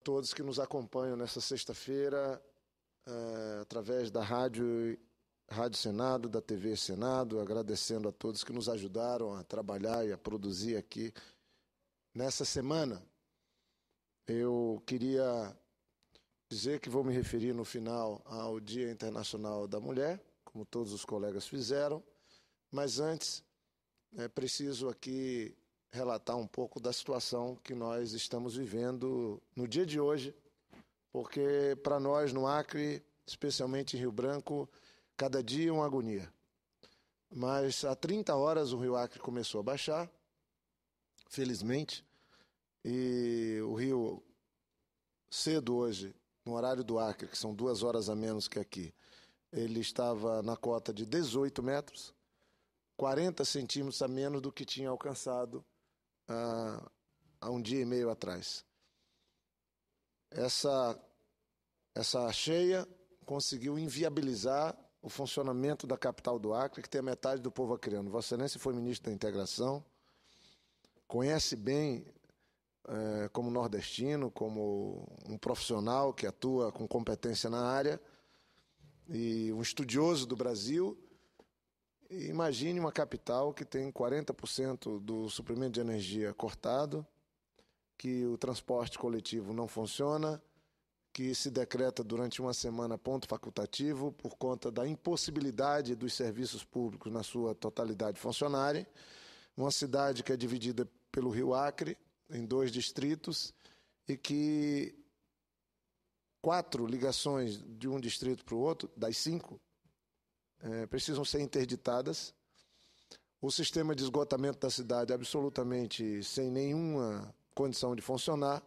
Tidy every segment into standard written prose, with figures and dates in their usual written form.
todos que nos acompanham nessa sexta-feira, através da Rádio Senado, da TV Senado, agradecendo a todos que nos ajudaram a trabalhar e a produzir aqui. Nessa semana, eu queria dizer que vou me referir no final ao Dia Internacional da Mulher, como todos os colegas fizeram, mas antes preciso aqui relatar um pouco da situação que nós estamos vivendo no dia de hoje, porque para nós no Acre, especialmente em Rio Branco, cada dia é uma agonia. Mas há 30 horas o Rio Acre começou a baixar, felizmente, e o rio cedo hoje, no horário do Acre, que são 2 horas a menos que aqui, ele estava na cota de 18 metros, 40 centímetros a menos do que tinha alcançado há um dia e meio atrás. Essa cheia conseguiu inviabilizar o funcionamento da capital do Acre, que tem a metade do povo acreano. Vossa Excelência foi ministro da Integração, conhece bem como nordestino, como um profissional que atua com competência na área e um estudioso do Brasil. E imagine uma capital que tem 40% do suprimento de energia cortado, que o transporte coletivo não funciona, que se decreta durante uma semana ponto facultativo por conta da impossibilidade dos serviços públicos na sua totalidade funcionarem. Uma cidade que é dividida pelo Rio Acre em 2 distritos e que 4 ligações de um distrito para o outro, das 5, precisam ser interditadas. O sistema de esgotamento da cidade é absolutamente sem nenhuma condição de funcionar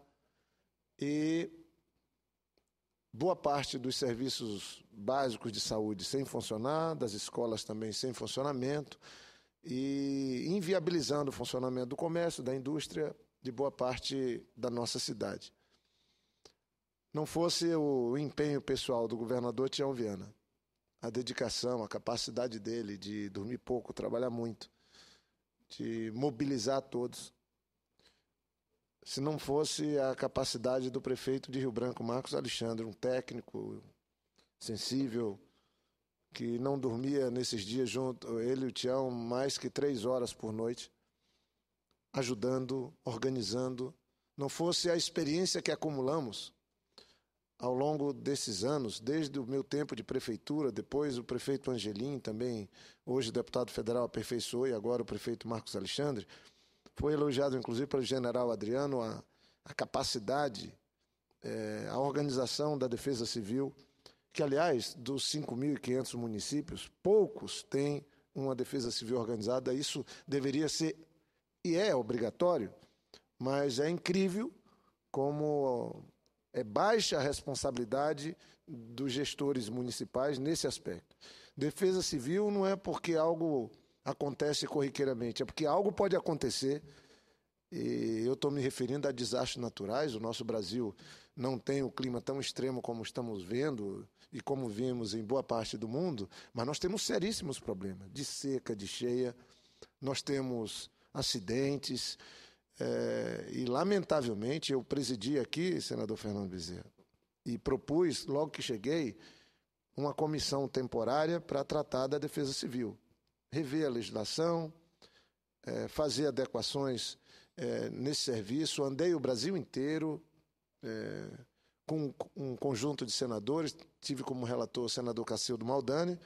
e boa parte dos serviços básicos de saúde sem funcionar, das escolas também sem funcionamento e inviabilizando o funcionamento do comércio, da indústria, de boa parte da nossa cidade. Não fosse o empenho pessoal do governador Tião Viana, a dedicação, a capacidade dele de dormir pouco, trabalhar muito, de mobilizar todos. Se não fosse a capacidade do prefeito de Rio Branco, Marcos Alexandre, um técnico sensível, que não dormia nesses dias junto, ele e o Tião, mais que 3 horas por noite, ajudando, organizando. Não fosse a experiência que acumulamos ao longo desses anos, desde o meu tempo de prefeitura, depois o prefeito Angelim, também hoje deputado federal, aperfeiçoou, e agora o prefeito Marcos Alexandre, foi elogiado inclusive pelo general Adriano a capacidade, a organização da Defesa Civil, que aliás, dos 5.500 municípios, poucos têm uma Defesa Civil organizada. Isso deveria ser, e é obrigatório, mas é incrível como é baixa a responsabilidade dos gestores municipais nesse aspecto. Defesa civil não é porque algo acontece corriqueiramente, é porque algo pode acontecer, e eu estou me referindo a desastres naturais. O nosso Brasil não tem o clima tão extremo como estamos vendo e como vimos em boa parte do mundo, mas nós temos seríssimos problemas de seca, de cheia, nós temos acidentes, e, lamentavelmente, eu presidi aqui, senador Fernando Bezerra, e propus, logo que cheguei, uma comissão temporária para tratar da defesa civil. Rever a legislação, fazer adequações nesse serviço. Andei o Brasil inteiro com um conjunto de senadores, tive como relator o senador Cacildo Maldani.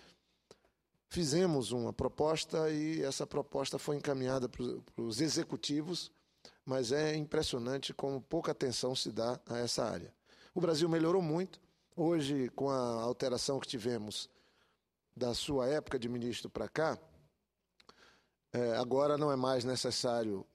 Fizemos uma proposta e essa proposta foi encaminhada para os executivos, mas é impressionante como pouca atenção se dá a essa área. O Brasil melhorou muito. Hoje, com a alteração que tivemos da sua época de ministro para cá, agora não é mais necessário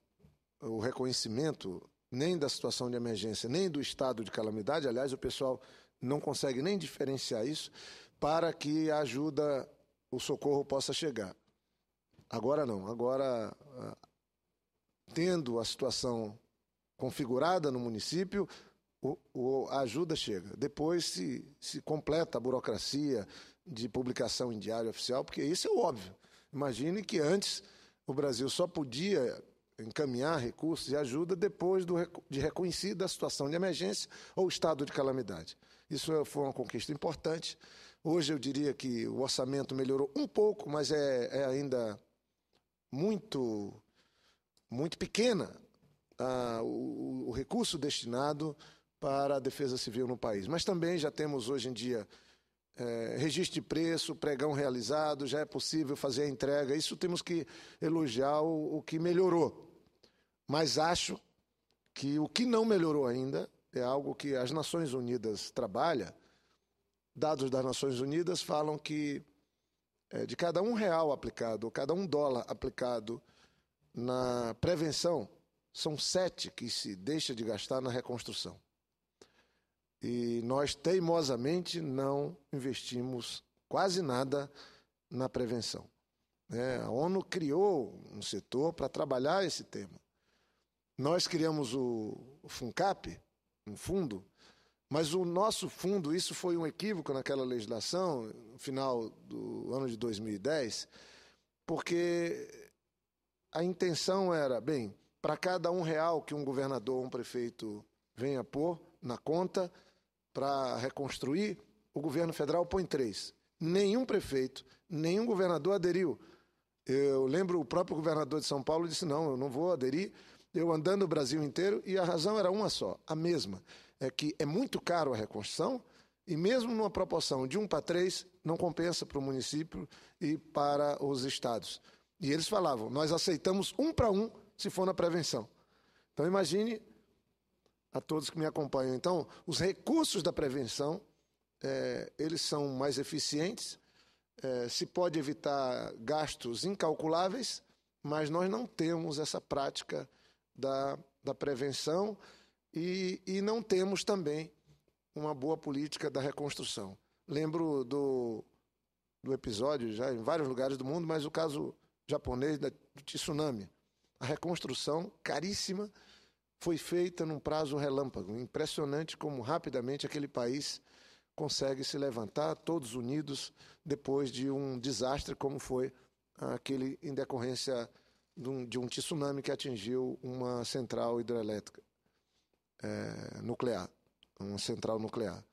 o reconhecimento nem da situação de emergência, nem do estado de calamidade. Aliás, o pessoal não consegue nem diferenciar isso para que a ajuda, o socorro possa chegar. Agora não. Agora, tendo a situação configurada no município, a ajuda chega. Depois se completa a burocracia de publicação em diário oficial, porque isso é óbvio. Imagine que antes o Brasil só podia encaminhar recursos e ajuda depois de reconhecida a situação de emergência ou estado de calamidade. Isso foi uma conquista importante. Hoje eu diria que o orçamento melhorou um pouco, mas é ainda muito, muito pequena o recurso destinado para a defesa civil no país. Mas também já temos hoje em dia registro de preço, pregão realizado, já é possível fazer a entrega. Isso temos que elogiar o que melhorou. Mas acho que o que não melhorou ainda é algo que as Nações Unidas trabalham. Dados das Nações Unidas falam que de cada R$1 aplicado, ou cada $1 aplicado na prevenção, são 7 que se deixa de gastar na reconstrução. E nós, teimosamente, não investimos quase nada na prevenção. A ONU criou um setor para trabalhar esse tema. Nós criamos o FUNCAP, um fundo, mas o nosso fundo, isso foi um equívoco naquela legislação, no final do ano de 2010, porque a intenção era, para cada R$1 que um governador ou um prefeito venha pôr na conta para reconstruir, o governo federal põe 3. Nenhum prefeito, nenhum governador aderiu. Eu lembro, o próprio governador de São Paulo disse, não, eu não vou aderir. Eu andando o Brasil inteiro, e a razão era uma só, a mesma. É que é muito caro a reconstrução, e mesmo numa proporção de 1:3, não compensa para o município e para os estados. E eles falavam, nós aceitamos 1:1 se for na prevenção. Então imagine a todos que me acompanham. Então, os recursos da prevenção, eles são mais eficientes, se pode evitar gastos incalculáveis, mas nós não temos essa prática da prevenção e não temos também uma boa política da reconstrução. Lembro do episódio, já em vários lugares do mundo, mas o caso japonês do tsunami. A reconstrução, caríssima, foi feita num prazo relâmpago. Impressionante como rapidamente aquele país consegue se levantar, todos unidos, depois de um desastre como foi aquele em decorrência de um tsunami que atingiu uma central hidrelétrica nuclear, uma central nuclear.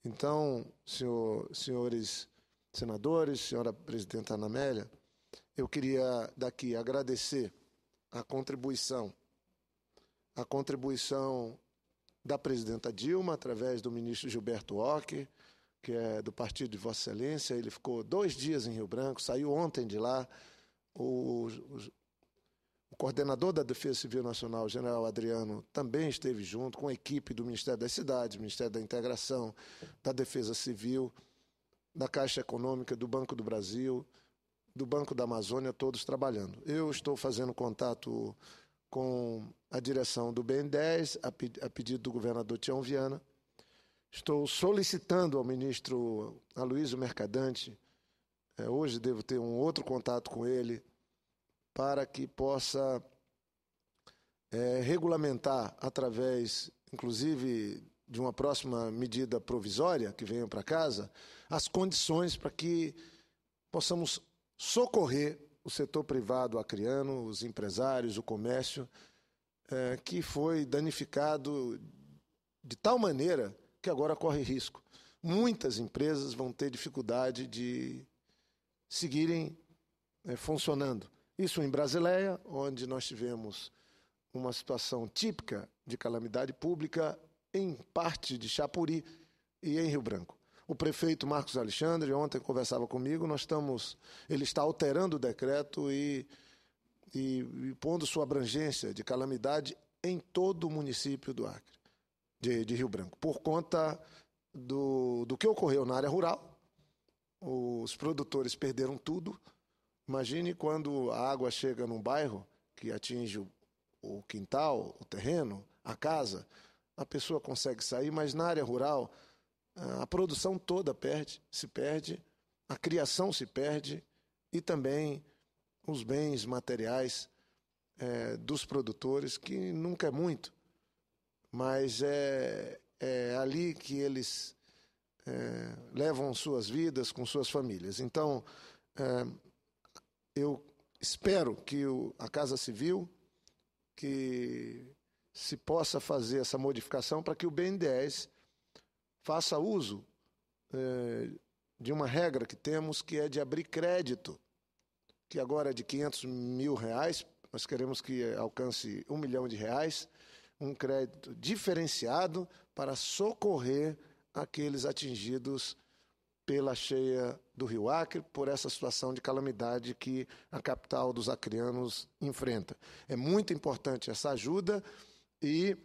Então, senhores senadores, senhora presidenta Ana Amélia, eu queria daqui agradecer a contribuição da presidenta Dilma, através do ministro Gilberto Occhi, que é do partido de Vossa Excelência. Ele ficou 2 dias em Rio Branco, saiu ontem de lá. O coordenador da Defesa Civil Nacional, o general Adriano, também esteve junto com a equipe do Ministério das Cidades, Ministério da Integração, da Defesa Civil, da Caixa Econômica, do Banco do Brasil, do Banco da Amazônia, todos trabalhando. Eu estou fazendo contato com a direção do BN10, a pedido do governador Tião Viana. Estou solicitando ao ministro Aloysio Mercadante, hoje devo ter um outro contato com ele, para que possa regulamentar, através, inclusive, de uma próxima medida provisória que venha para casa, as condições para que possamos socorrer o setor privado acreano, os empresários, o comércio, que foi danificado de tal maneira que agora corre risco. Muitas empresas vão ter dificuldade de seguirem funcionando. Isso em Brasileia, onde nós tivemos uma situação típica de calamidade pública, em parte de Chapuri e em Rio Branco. O prefeito Marcos Alexandre ontem conversava comigo, ele está alterando o decreto e pondo sua abrangência de calamidade em todo o município do Acre, de Rio Branco, por conta do que ocorreu na área rural. Os produtores perderam tudo. Imagine quando a água chega num bairro que atinge o quintal, o terreno, a casa, a pessoa consegue sair, mas na área rural a produção toda se perde, a criação se perde e também os bens materiais dos produtores, que nunca é muito, mas é ali que eles levam suas vidas com suas famílias. Então, eu espero que a Casa Civil, que se possa fazer essa modificação para que o BNDES faça uso de uma regra que temos, que é de abrir crédito, que agora é de R$500 mil, nós queremos que alcance R$1 milhão, um crédito diferenciado para socorrer aqueles atingidos pela cheia do Rio Acre, por essa situação de calamidade que a capital dos acreanos enfrenta. É muito importante essa ajuda e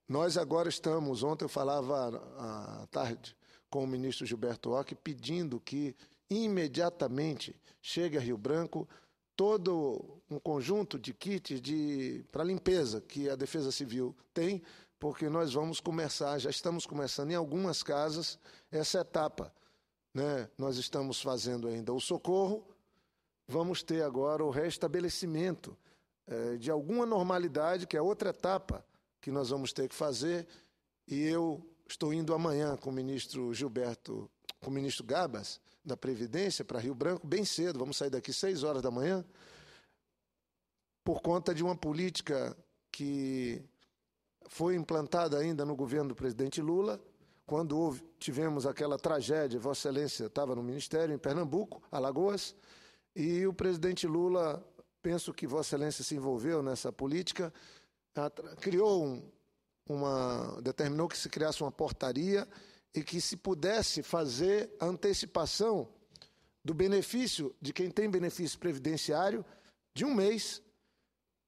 nós agora estamos, ontem eu falava à tarde com o ministro Gilberto Occhi, pedindo que imediatamente chegue a Rio Branco todo um conjunto de kits para limpeza que a Defesa Civil tem, porque nós vamos começar, já estamos começando em algumas casas, essa etapa. Nós estamos fazendo ainda o socorro, vamos ter agora o restabelecimento de alguma normalidade, que é outra etapa que nós vamos ter que fazer, e eu estou indo amanhã com o ministro Gilberto, com o ministro Gabas, da Previdência, para Rio Branco, bem cedo, vamos sair daqui 6 horas da manhã, por conta de uma política que foi implantada ainda no governo do presidente Lula, quando tivemos aquela tragédia, Vossa Excelência estava no Ministério, em Pernambuco, Alagoas, e o presidente Lula, penso que Vossa Excelência se envolveu nessa política, determinou que se criasse uma portaria e que se pudesse fazer a antecipação do benefício, de quem tem benefício previdenciário, de 1 mês,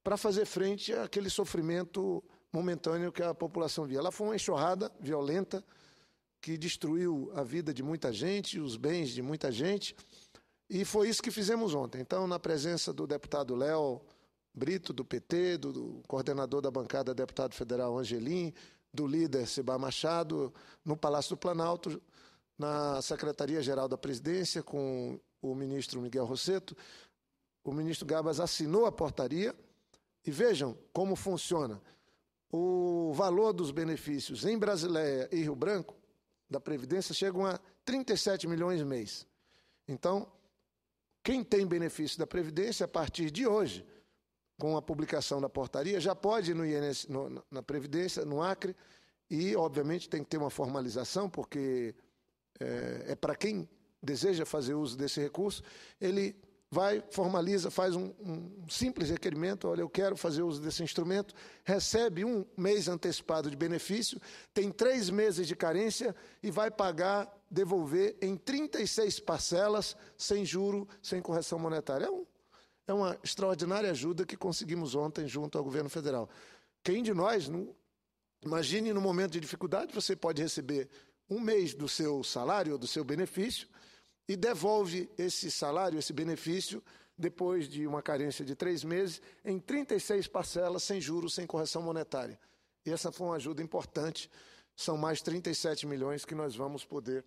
para fazer frente àquele sofrimento momentâneo que a população via. Lá foi uma enxurrada violenta que destruiu a vida de muita gente, os bens de muita gente, e foi isso que fizemos ontem. Então, na presença do deputado Léo Brito, do PT, do coordenador da bancada, deputado federal Angelim, do líder Seba Machado, no Palácio do Planalto, na Secretaria-Geral da Presidência, com o ministro Miguel Rosseto, o ministro Gabas assinou a portaria, e vejam como funciona. O valor dos benefícios em Brasileia e Rio Branco, da Previdência, chegam a 37 milhões mês. Então, quem tem benefício da Previdência, a partir de hoje, com a publicação da portaria, já pode ir na Previdência, no Acre, e, obviamente, tem que ter uma formalização, porque é para quem deseja fazer uso desse recurso, ele vai, formaliza, faz um simples requerimento, olha, eu quero fazer uso desse instrumento, recebe 1 mês antecipado de benefício, tem 3 meses de carência e vai pagar, devolver em 36 parcelas, sem juro, sem correção monetária. É uma extraordinária ajuda que conseguimos ontem junto ao governo federal. Quem de nós, imagine no momento de dificuldade, você pode receber 1 mês do seu salário ou do seu benefício e devolve esse salário, esse benefício, depois de uma carência de 3 meses, em 36 parcelas, sem juros, sem correção monetária. E essa foi uma ajuda importante. São mais 37 milhões que nós vamos poder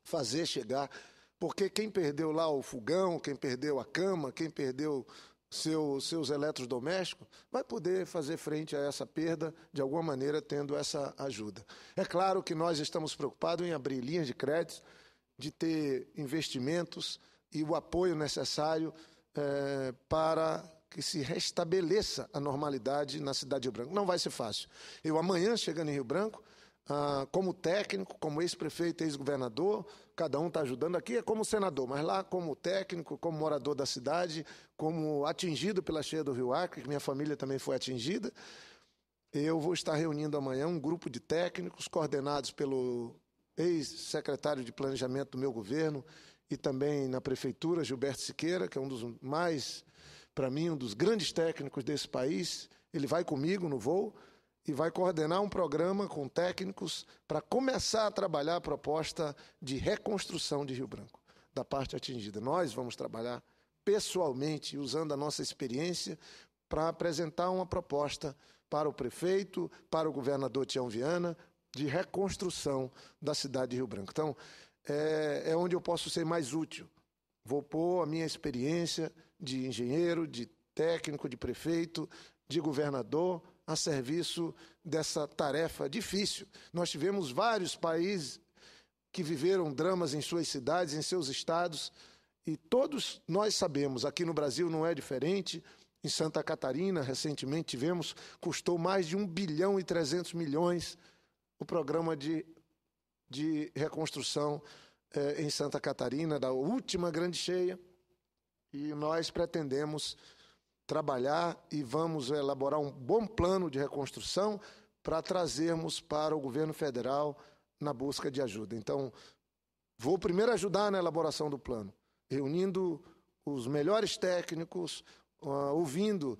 fazer chegar, porque quem perdeu lá o fogão, quem perdeu a cama, quem perdeu seus eletrodomésticos, vai poder fazer frente a essa perda, de alguma maneira, tendo essa ajuda. É claro que nós estamos preocupados em abrir linhas de crédito, de ter investimentos e o apoio necessário para que se restabeleça a normalidade na cidade de Rio Branco. Não vai ser fácil. Eu, amanhã, chegando em Rio Branco, como técnico, como ex-prefeito, ex-governador, cada um está ajudando aqui, é como senador, mas lá como técnico, como morador da cidade, como atingido pela cheia do Rio Acre, que minha família também foi atingida, eu vou estar reunindo amanhã um grupo de técnicos coordenados pelo ex-secretário de Planejamento do meu governo e também na Prefeitura, Gilberto Siqueira, que é um dos mais, para mim, um dos grandes técnicos desse país. Ele vai comigo no voo e vai coordenar um programa com técnicos para começar a trabalhar a proposta de reconstrução de Rio Branco, da parte atingida. Nós vamos trabalhar pessoalmente, usando a nossa experiência, para apresentar uma proposta para o prefeito, para o governador Tião Viana, de reconstrução da cidade de Rio Branco. Então, é onde eu posso ser mais útil. Vou pôr a minha experiência de engenheiro, de técnico, de prefeito, de governador, a serviço dessa tarefa difícil. Nós tivemos vários países que viveram dramas em suas cidades, em seus estados, e todos nós sabemos, aqui no Brasil não é diferente, Em Santa Catarina, recentemente custou mais de 1,3 bilhão o programa de reconstrução em Santa Catarina, da última grande cheia, e nós pretendemos trabalhar e vamos elaborar um bom plano de reconstrução para trazermos para o governo federal na busca de ajuda. Então, vou primeiro ajudar na elaboração do plano, reunindo os melhores técnicos, ouvindo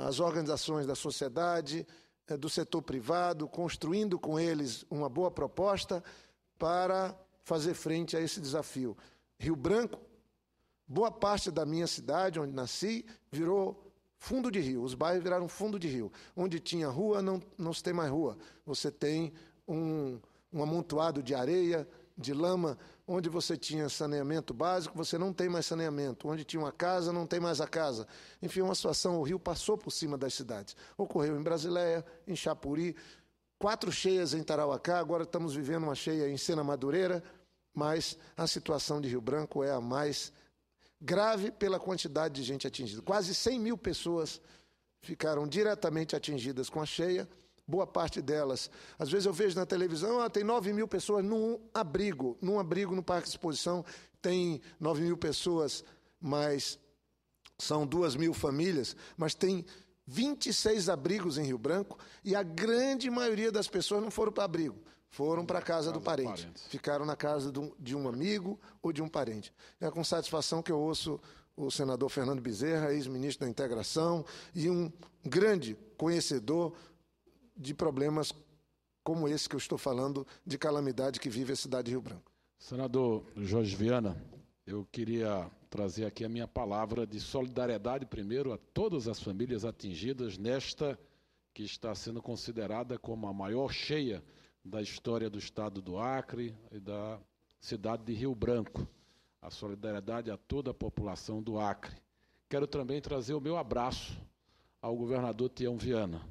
as organizações da sociedade, do setor privado, construindo com eles uma boa proposta para fazer frente a esse desafio. Rio Branco, boa parte da minha cidade, onde nasci, virou fundo de rio. Os bairros viraram fundo de rio. Onde tinha rua, não se tem mais rua. Você tem um amontoado de areia, de lama. Onde você tinha saneamento básico, você não tem mais saneamento. Onde tinha uma casa, não tem mais a casa. Enfim, uma situação, o rio passou por cima das cidades. Ocorreu em Brasileia, em Chapuri, 4 cheias em Tarauacá, agora estamos vivendo uma cheia em Sena Madureira, mas a situação de Rio Branco é a mais grave pela quantidade de gente atingida. Quase 100 mil pessoas ficaram diretamente atingidas com a cheia, boa parte delas. Às vezes eu vejo na televisão, tem 9 mil pessoas num abrigo no Parque de Exposição, tem 9 mil pessoas, mas são 2 mil famílias, mas tem 26 abrigos em Rio Branco e a grande maioria das pessoas não foram para abrigo, foram para a casa do parente. Ficaram na casa de um amigo ou de um parente. É com satisfação que eu ouço o senador Fernando Bezerra, ex-ministro da Integração, e um grande conhecedor de problemas como esse que eu estou falando, de calamidade que vive a cidade de Rio Branco. Senador Jorge Viana, eu queria trazer aqui a minha palavra de solidariedade, primeiro, a todas as famílias atingidas nesta que está sendo considerada como a maior cheia da história do estado do Acre e da cidade de Rio Branco. A solidariedade a toda a população do Acre. Quero também trazer o meu abraço ao governador Tião Viana.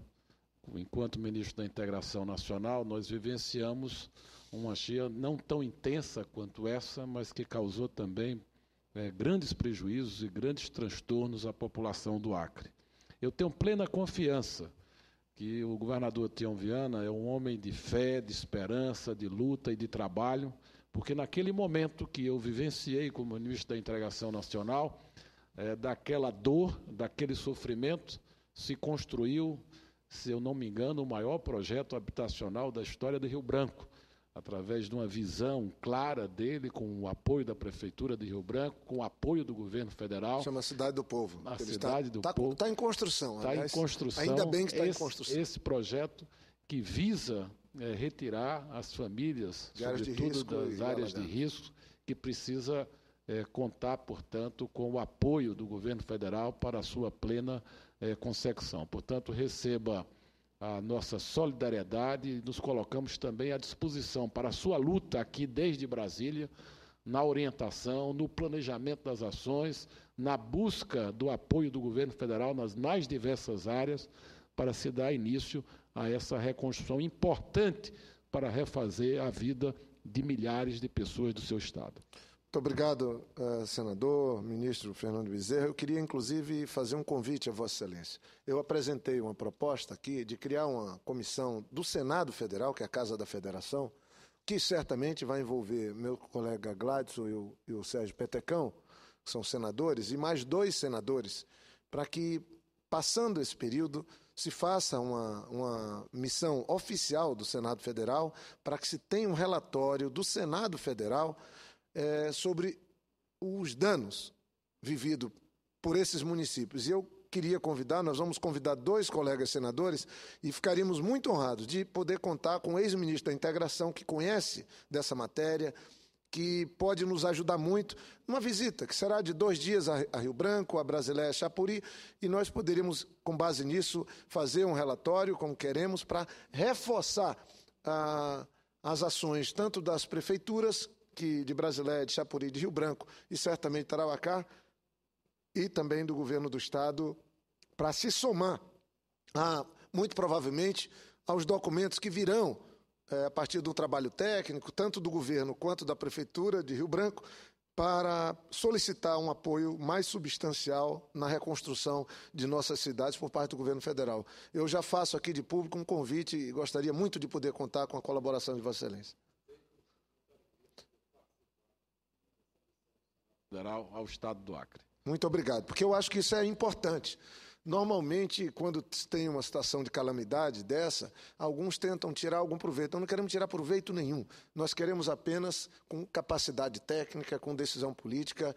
Enquanto ministro da Integração Nacional, nós vivenciamos uma cheia não tão intensa quanto essa, mas que causou também grandes prejuízos e grandes transtornos à população do Acre. Eu tenho plena confiança que o governador Tião Viana é um homem de fé, de esperança, de luta e de trabalho, porque naquele momento que eu vivenciei como ministro da Integração Nacional, daquela dor, daquele sofrimento, se construiu, se eu não me engano, o maior projeto habitacional da história do Rio Branco, através de uma visão clara dele, com o apoio da Prefeitura de Rio Branco, com o apoio do governo federal. Chama Cidade do Povo. A Cidade do Povo. Está em construção. Está em construção. Ainda bem que está em construção. Esse projeto que visa retirar as famílias, sobretudo das áreas de risco, que precisa contar, portanto, com o apoio do governo federal para a sua plena consecução. Portanto, receba a nossa solidariedade e nos colocamos também à disposição para a sua luta aqui desde Brasília, na orientação, no planejamento das ações, na busca do apoio do governo federal nas mais diversas áreas para se dar início a essa reconstrução importante para refazer a vida de milhares de pessoas do seu estado. Muito obrigado, senador, ministro Fernando Bezerra. Eu queria, inclusive, fazer um convite a Vossa Excelência. Eu apresentei uma proposta aqui de criar uma comissão do Senado Federal, que é a Casa da Federação, que certamente vai envolver meu colega Gladson e o Sérgio Petecão, que são senadores, e mais 2 senadores, para que, passando esse período, se faça uma missão oficial do Senado Federal, para que se tenha um relatório do Senado Federal sobre os danos vividos por esses municípios. E eu queria convidar, nós vamos convidar 2 colegas senadores e ficaríamos muito honrados de poder contar com o ex-ministro da Integração, que conhece dessa matéria, que pode nos ajudar muito numa visita, que será de 2 dias a Rio Branco, a Brasileia, Chapuri, e nós poderíamos, com base nisso, fazer um relatório, como queremos, para reforçar as ações tanto das prefeituras, de Brasileia, de Chapuri, de Rio Branco e certamente de Tarauacá, e também do governo do estado, para se somar, muito provavelmente, aos documentos que virão a partir do trabalho técnico, tanto do governo quanto da Prefeitura de Rio Branco, para solicitar um apoio mais substancial na reconstrução de nossas cidades por parte do governo federal. Eu já faço aqui de público um convite e gostaria muito de poder contar com a colaboração de Vossa Excelência. Federal ao Estado do Acre. Muito obrigado, porque eu acho que isso é importante. Normalmente, quando tem uma situação de calamidade dessa, alguns tentam tirar algum proveito. Nós não queremos tirar proveito nenhum. Nós queremos apenas, com capacidade técnica, com decisão política,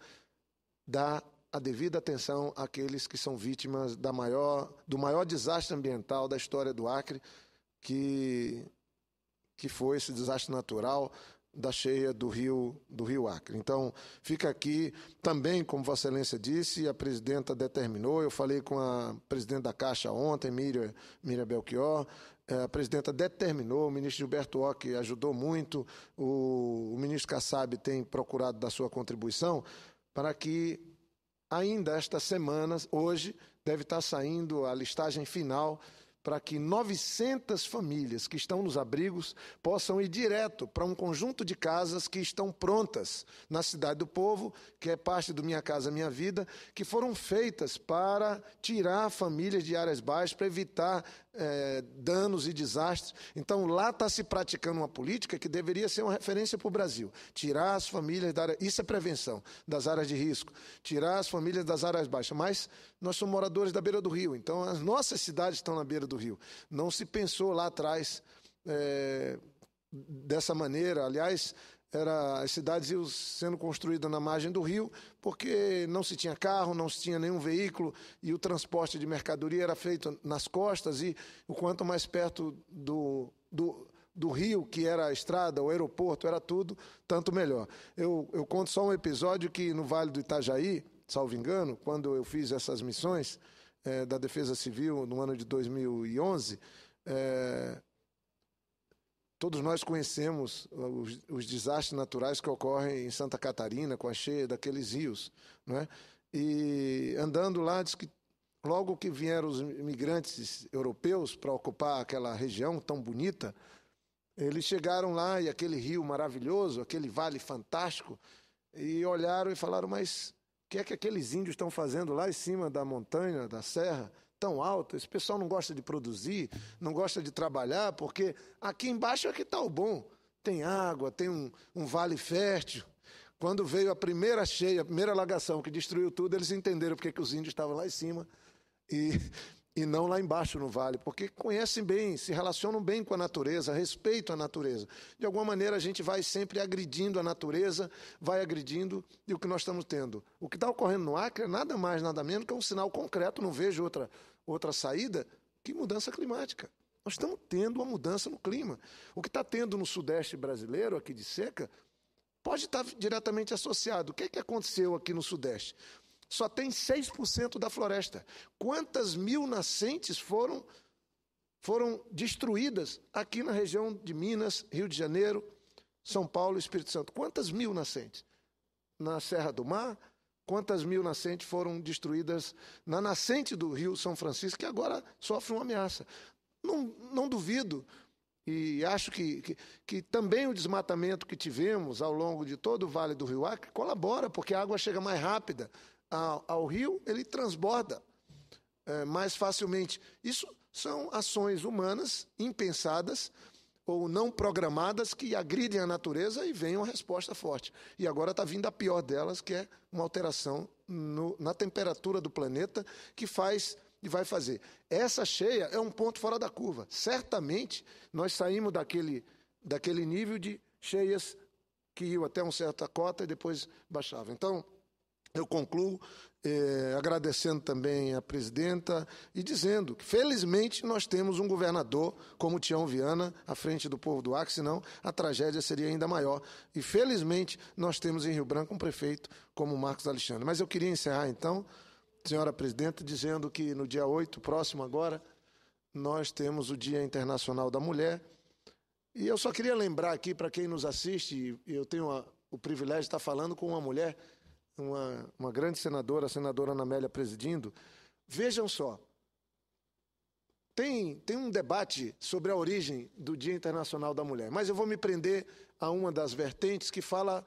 dar a devida atenção àqueles que são vítimas do maior desastre ambiental da história do Acre, que foi esse desastre natural da cheia do rio Acre. Então, fica aqui também, como Vossa Excelência disse, a presidenta determinou, eu falei com a presidente da Caixa ontem, Miriam Belchior, a presidenta determinou, o ministro Gilberto Occhi ajudou muito, o ministro Kassab tem procurado dar sua contribuição para que ainda esta semana, hoje, deve estar saindo a listagem final para que 900 famílias que estão nos abrigos possam ir direto para um conjunto de casas que estão prontas na Cidade do Povo, que é parte do Minha Casa Minha Vida, que foram feitas para tirar famílias de áreas baixas, para evitar danos e desastres. Então, lá está se praticando uma política que deveria ser uma referência para o Brasil. Tirar as famílias da área... Isso é prevenção das áreas de risco. Tirar as famílias das áreas baixas. Mas nós somos moradores da beira do rio, então as nossas cidades estão na beira do rio. Não se pensou lá atrás dessa maneira. Aliás, as cidades iam sendo construídas na margem do rio porque não se tinha carro, não se tinha nenhum veículo e o transporte de mercadoria era feito nas costas e o quanto mais perto do rio, que era a estrada, o aeroporto, era tudo, tanto melhor. Eu conto só um episódio que no Vale do Itajaí, salvo engano, quando eu fiz essas missões da Defesa Civil no ano de 2011, todos nós conhecemos os desastres naturais que ocorrem em Santa Catarina, com a cheia daqueles rios, não é? E andando lá, diz que logo que vieram os imigrantes europeus para ocupar aquela região tão bonita, eles chegaram lá e aquele rio maravilhoso, aquele vale fantástico, e olharam e falaram, mas o que é que aqueles índios estão fazendo lá em cima da montanha, da serra, tão alta? Esse pessoal não gosta de produzir, não gosta de trabalhar, porque aqui embaixo é que está o bom. Tem água, tem um vale fértil. Quando veio a primeira cheia, a primeira alagação que destruiu tudo, eles entenderam porque que os índios estavam lá em cima e não lá embaixo no vale, porque conhecem bem, se relacionam bem com a natureza, respeitam a natureza. De alguma maneira, a gente vai sempre agredindo a natureza, vai agredindo, e o que nós estamos tendo. O que está ocorrendo no Acre é nada mais, nada menos que um sinal concreto, não vejo outra saída, que mudança climática. Nós estamos tendo uma mudança no clima. O que está tendo no Sudeste brasileiro, aqui de seca, pode estar diretamente associado. O que é que aconteceu aqui no Sudeste? Só tem 6% da floresta. Quantas mil nascentes foram destruídas aqui na região de Minas, Rio de Janeiro, São Paulo e Espírito Santo? Quantas mil nascentes? Na Serra do Mar, quantas mil nascentes foram destruídas na nascente do Rio São Francisco, que agora sofre uma ameaça? Não duvido, e acho que também o desmatamento que tivemos ao longo de todo o Vale do Rio Acre colabora, porque a água chega mais rápida ao rio, ele transborda mais facilmente. Isso são ações humanas impensadas ou não programadas que agridem a natureza e vem uma resposta forte. E agora está vindo a pior delas, que é uma alteração na temperatura do planeta que faz e vai fazer. Essa cheia é um ponto fora da curva. Certamente nós saímos daquele nível de cheias que iam até uma certa cota e depois baixavam. Então, eu concluo agradecendo também a presidenta e dizendo que, felizmente, nós temos um governador como Tião Viana à frente do povo do Acre, senão a tragédia seria ainda maior. E, felizmente, nós temos em Rio Branco um prefeito como Marcos Alexandre. Mas eu queria encerrar, então, senhora presidenta, dizendo que no dia 8, próximo agora, nós temos o Dia Internacional da Mulher. E eu só queria lembrar aqui, para quem nos assiste, e eu tenho o privilégio de estar falando com uma mulher, uma grande senadora, a senadora Ana Amélia presidindo. Vejam só, tem um debate sobre a origem do Dia Internacional da Mulher, mas eu vou me prender a uma das vertentes que fala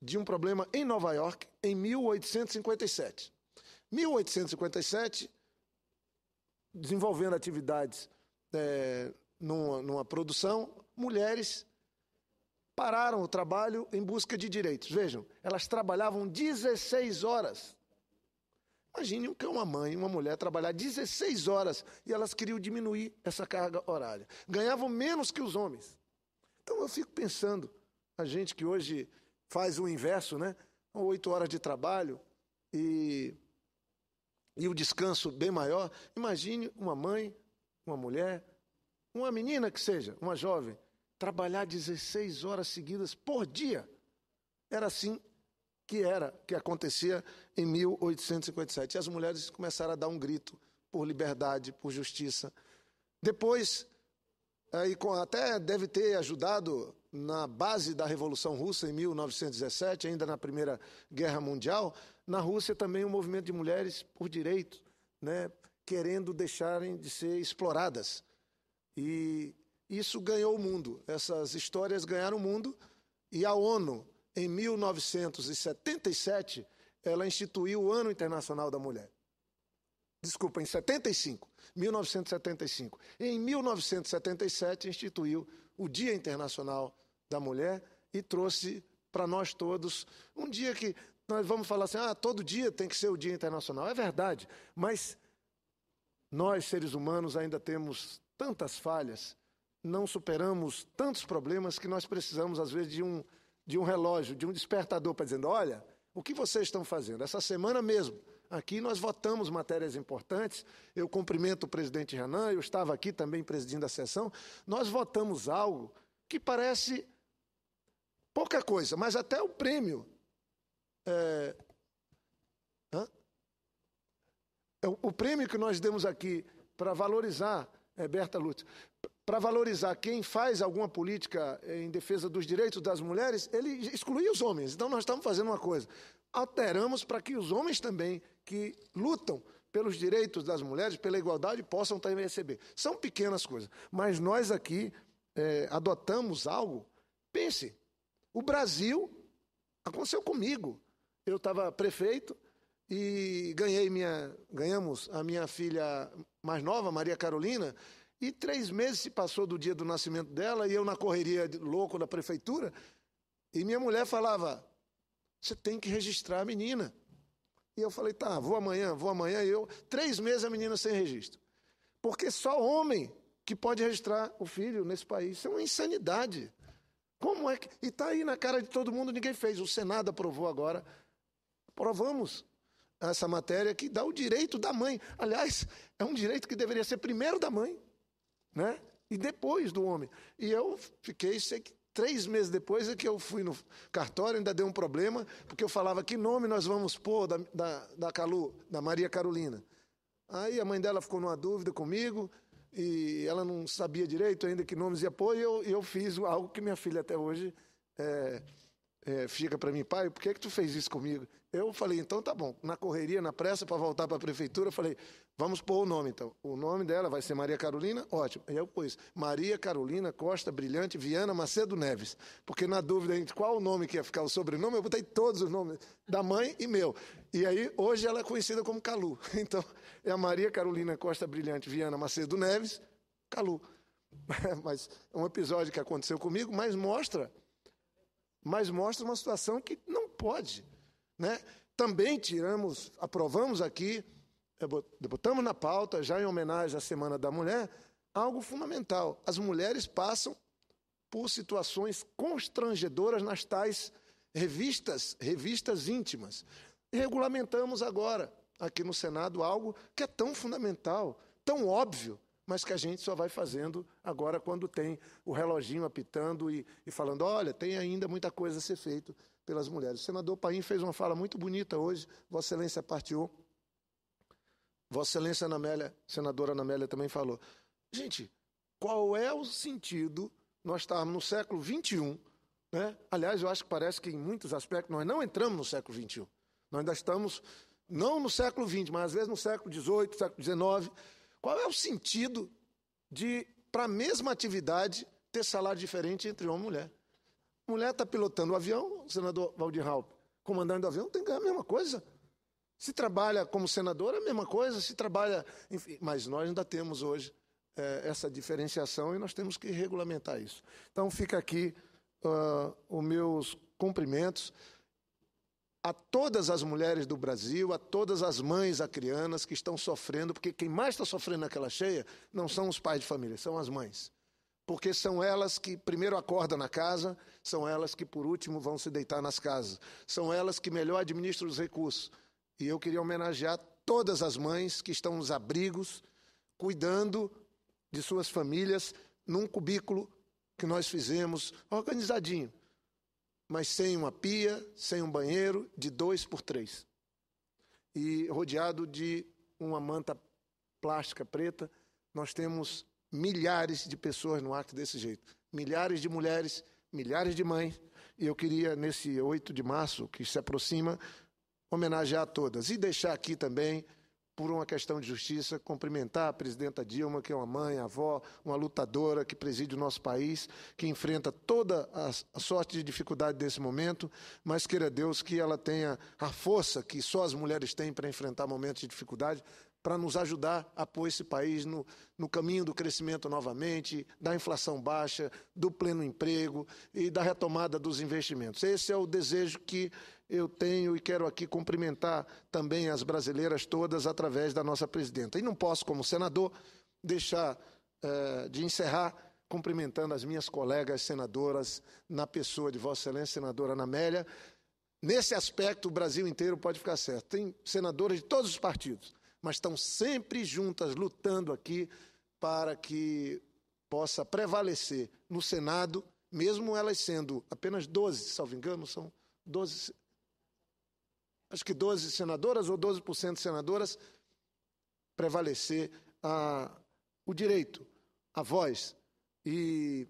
de um problema em Nova York em 1857. 1857, desenvolvendo atividades numa produção, mulheres pararam o trabalho em busca de direitos. Vejam, elas trabalhavam 16 horas. Imagine o que é uma mãe, uma mulher, trabalhar 16 horas e elas queriam diminuir essa carga horária. Ganhavam menos que os homens. Então eu fico pensando, a gente que hoje faz o inverso, né? 8 horas de trabalho e o descanso bem maior. Imagine uma mãe, uma mulher, uma menina que seja, uma jovem, trabalhar 16 horas seguidas por dia. Era assim que acontecia em 1857. E as mulheres começaram a dar um grito por liberdade, por justiça. Depois, até deve ter ajudado na base da Revolução Russa, em 1917, ainda na Primeira Guerra Mundial, na Rússia também um movimento de mulheres por direito, né, querendo deixarem de ser exploradas. E isso ganhou o mundo, essas histórias ganharam o mundo, e a ONU, em 1977, ela instituiu o Ano Internacional da Mulher. Desculpa, em 1975. Em 1977, instituiu o Dia Internacional da Mulher e trouxe para nós todos um dia que nós vamos falar assim, todo dia tem que ser o Dia Internacional. É verdade, mas nós, seres humanos, ainda temos tantas falhas, não superamos tantos problemas que nós precisamos, às vezes, de um relógio, de um despertador para dizer, olha, o que vocês estão fazendo? Essa semana mesmo, aqui nós votamos matérias importantes, eu cumprimento o presidente Renan, eu estava aqui também presidindo a sessão, nós votamos algo que parece pouca coisa, mas até o prêmio, o prêmio que nós demos aqui para valorizar, Berta Lutz, para valorizar quem faz alguma política em defesa dos direitos das mulheres, ele excluía os homens. Então, nós estamos fazendo uma coisa. Alteramos para que os homens também, que lutam pelos direitos das mulheres, pela igualdade, possam também receber. São pequenas coisas. Mas nós aqui adotamos algo. Pense, o Brasil, aconteceu comigo. Eu estava prefeito e ganhamos a minha filha mais nova, Maria Carolina, e 3 meses se passou do dia do nascimento dela, e eu na correria louco da prefeitura, e minha mulher falava, você tem que registrar a menina. E eu falei, tá, vou amanhã, e 3 meses a menina sem registro. Porque só homem que pode registrar o filho nesse país. Isso é uma insanidade. Como é que... E está aí na cara de todo mundo, ninguém fez. O Senado aprovou agora. Aprovamos essa matéria que dá o direito da mãe. Aliás, é um direito que deveria ser primeiro da mãe, né? E depois do homem. E eu fiquei, sei que 3 meses depois é que eu fui no cartório, ainda deu um problema, porque eu falava que nome nós vamos pôr da Maria Carolina. Aí a mãe dela ficou numa dúvida comigo, e ela não sabia direito ainda que nomes ia pôr, e eu fiz algo que minha filha até hoje fica para mim, pai, por que tu fez isso comigo? Eu falei, então tá bom, na correria, na pressa, para voltar para a prefeitura, eu falei, vamos pôr o nome então. O nome dela vai ser Maria Carolina, ótimo. Aí eu pus Maria Carolina Costa Brilhante Viana Macedo Neves, porque na dúvida entre qual o nome que ia ficar o sobrenome, eu botei todos os nomes da mãe e meu. E aí, hoje ela é conhecida como Calu. Então, é a Maria Carolina Costa Brilhante Viana Macedo Neves, Calu. Mas é um episódio que aconteceu comigo, mas mostra uma situação que não pode, né? Também aprovamos aqui, botamos na pauta, já em homenagem à Semana da Mulher, algo fundamental. As mulheres passam por situações constrangedoras nas tais revistas íntimas. E regulamentamos agora, aqui no Senado, algo que é tão fundamental, tão óbvio, mas que a gente só vai fazendo agora quando tem o reloginho apitando e falando, olha, tem ainda muita coisa a ser feita pelas mulheres. O senador Paim fez uma fala muito bonita hoje, Vossa Excelência partilhou. Vossa Excelência senadora Ana Amélia também falou. Gente, qual é o sentido, nós estamos no século XXI, né? Aliás, eu acho que parece que em muitos aspectos nós não entramos no século XXI. Nós ainda estamos, não no século XX, mas às vezes no século XVIII, século XIX. Qual é o sentido de, para a mesma atividade, ter salário diferente entre homem e mulher? Mulher está pilotando o avião, o senador Valdir Raupp, comandante do avião, tem que ganhar a mesma coisa. Se trabalha como senador, é a mesma coisa. Se trabalha... Enfim, mas nós ainda temos hoje essa diferenciação e nós temos que regulamentar isso. Então, fica aqui os meus cumprimentos a todas as mulheres do Brasil, a todas as mães acrianas que estão sofrendo, porque quem mais está sofrendo naquela cheia não são os pais de família, são as mães. Porque são elas que primeiro acordam na casa, são elas que por último vão se deitar nas casas, são elas que melhor administram os recursos. E eu queria homenagear todas as mães que estão nos abrigos, cuidando de suas famílias, num cubículo que nós fizemos organizadinho, mas sem uma pia, sem um banheiro, de 2 por 3. E rodeado de uma manta plástica preta, nós temos milhares de pessoas no Acre desse jeito. Milhares de mulheres, milhares de mães. E eu queria, nesse 8 de março, que se aproxima, homenagear todas. E deixar aqui também, por uma questão de justiça, cumprimentar a presidenta Dilma, que é uma mãe, avó, uma lutadora que preside o nosso país, que enfrenta toda a sorte de dificuldade desse momento, mas queira Deus que ela tenha a força que só as mulheres têm para enfrentar momentos de dificuldade, para nos ajudar a pôr esse país no caminho do crescimento novamente, da inflação baixa, do pleno emprego e da retomada dos investimentos. Esse é o desejo que eu tenho e quero aqui cumprimentar também as brasileiras todas através da nossa presidenta. E não posso, como senador, deixar de encerrar cumprimentando as minhas colegas senadoras, na pessoa de Vossa Excelência, senadora Ana Amélia. Nesse aspecto, o Brasil inteiro pode ficar certo. Tem senadoras de todos os partidos, mas estão sempre juntas, lutando aqui para que possa prevalecer no Senado, mesmo elas sendo apenas 12, salvo engano, são 12, acho que 12 senadoras ou 12% senadoras, prevalecer o direito, a voz e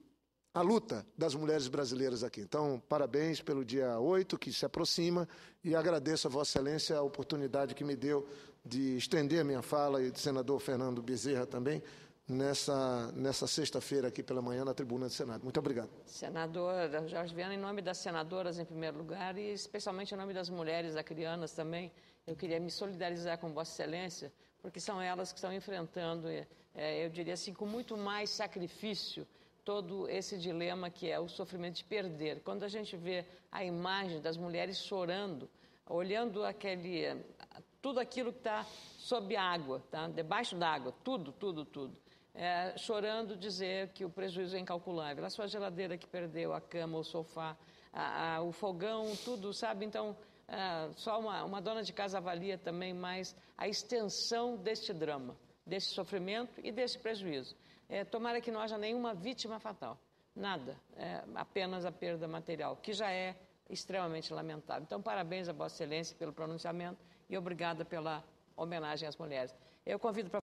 a luta das mulheres brasileiras aqui. Então, parabéns pelo dia 8, que se aproxima, e agradeço a Vossa Excelência a oportunidade que me deu de estender a minha fala, e do senador Fernando Bezerra também, nessa sexta-feira aqui pela manhã na tribuna do Senado. Muito obrigado. Senadora Jorge Viana, em nome das senadoras em primeiro lugar e especialmente em nome das mulheres acrianas também, eu queria me solidarizar com Vossa Excelência, porque são elas que estão enfrentando, eu diria assim, com muito mais sacrifício, todo esse dilema que é o sofrimento de perder. Quando a gente vê a imagem das mulheres chorando, olhando tudo aquilo que está sob água, tá? Debaixo d'água, tudo. Chorando dizer que o prejuízo é incalculável. A sua geladeira que perdeu, a cama, o sofá, o fogão, tudo, sabe? Então, só uma dona de casa avalia também mais a extensão deste drama, desse sofrimento e desse prejuízo. Tomara que não haja nenhuma vítima fatal, nada, apenas a perda material, que já é extremamente lamentável. Então, parabéns a Vossa Excelência pelo pronunciamento e obrigada pela homenagem às mulheres. Eu convido para